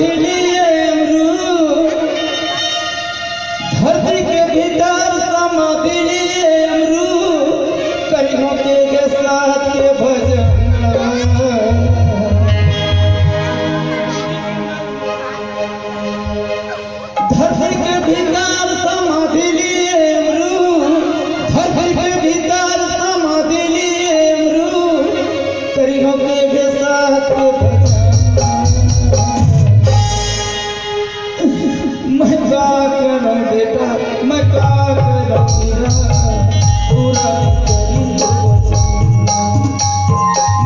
समाधि लिए अमरूद, धरती के भीतर समाधि लिए अमरूद, करियों के साथ के भजन। धरती के भीतर समाधि लिए अमरूद, धरती के भीतर समाधि लिए अमरूद, करियों के साथ के भजन। मैं क्या करूं बेटा, मैं क्या करूं तेरा पूरा करी तो वचन।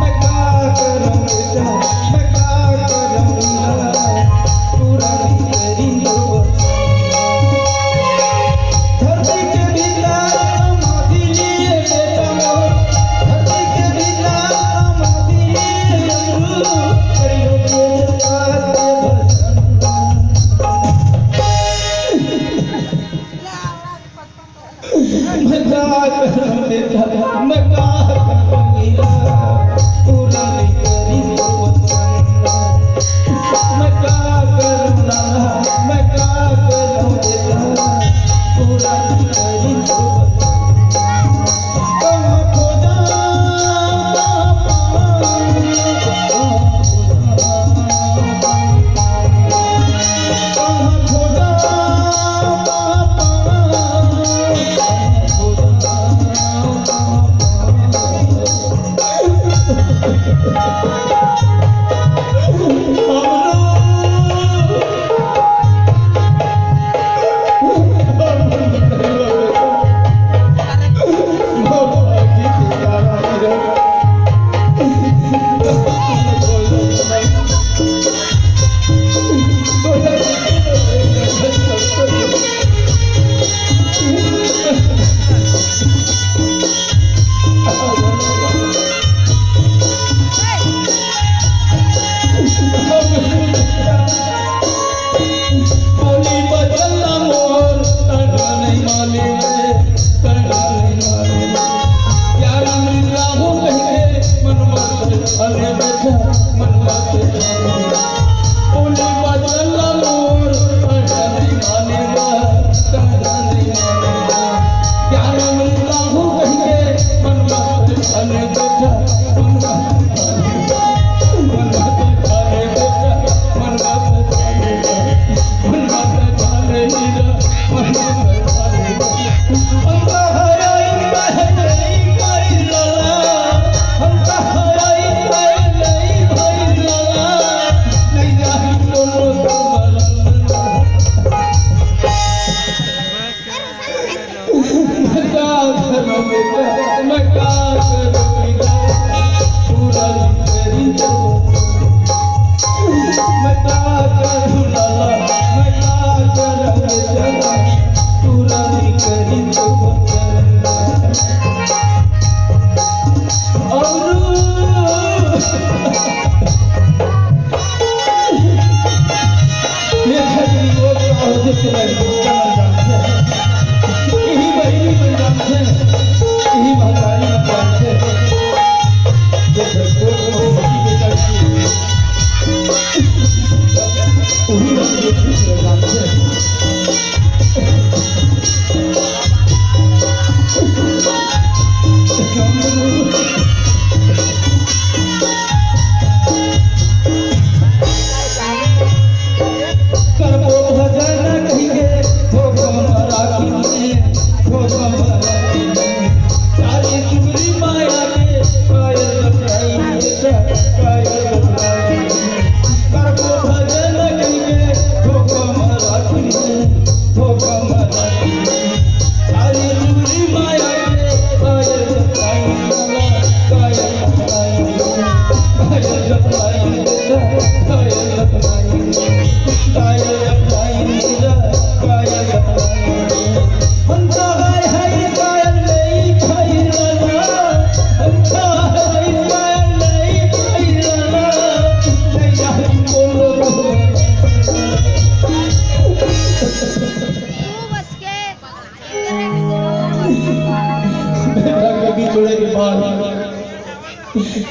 मैं क्या करूं बेटा, मैं क्या करूं तेरा पूरा करी तो वचन। धरती के भीतर समाधि लिए बेटा मोर, धरती के भीतर समाधि लिए अमरूद, करियों के साथ के भजन। मैं क्या करूं बेटा, मैं क्या करूं मेरा पूरा नहीं करी तो वचन। मैं क्या करूं लाला, मैं क्या करूं बेटा पूरा नहीं करी तो वचन। कहाँ खोजा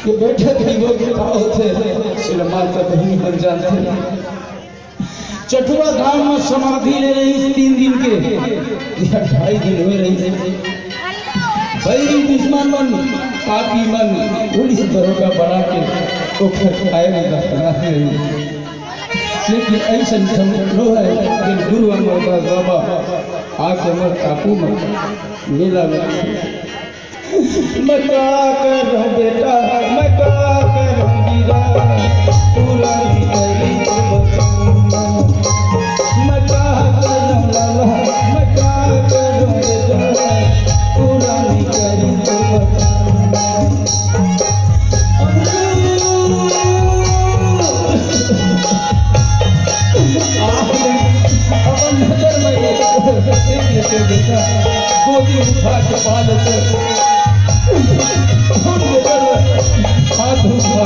ये बैठक ही लोग होते सिनेमा का नहीं बन जाते चटुआ धाम में समाधि ले रही 3 दिन के, 2.5 दिन हो रही थे। भैरी दुश्मन मन, पापी मन, पुलिस दरोगा बना के ओकर खाए में दफना रही। लेकिन ऐसा समझो है कि गुरु अमरदास बाबा आके मर काबू में मेला में मैं क्या करूं बेटा, मैं क्या करूं गिरा पूरा तेरी मैं क्या करूं लाला, मैं क्या करूं बेटा पूरा तेरी बेटा गोदी उठा के पाल के हाथ उठा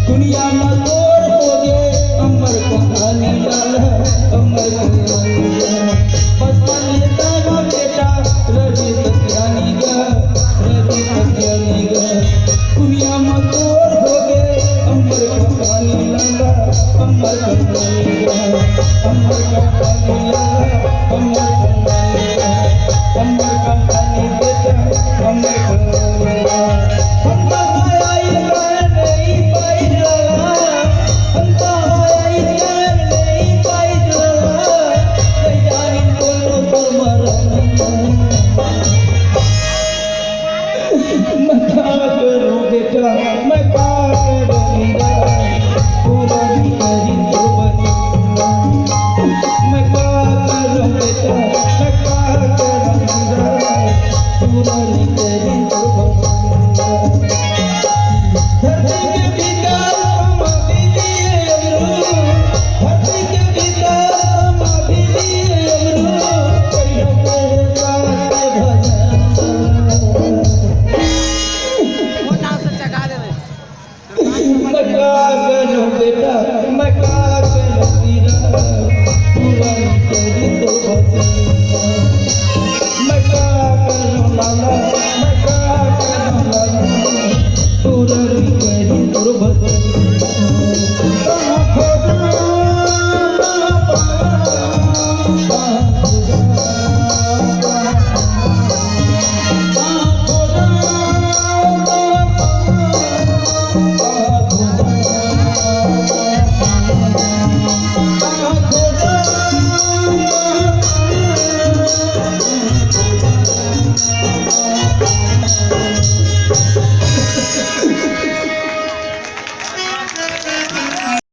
दुनिया में तोड़ हो गए अमर कहानी डाल अमर बेटा रवि सत्यानी दुनिया में तोड़ हो गए अमर कहानी लाला अमर कहानी अमर कहानी लाला अमर कहानी बेटा अमर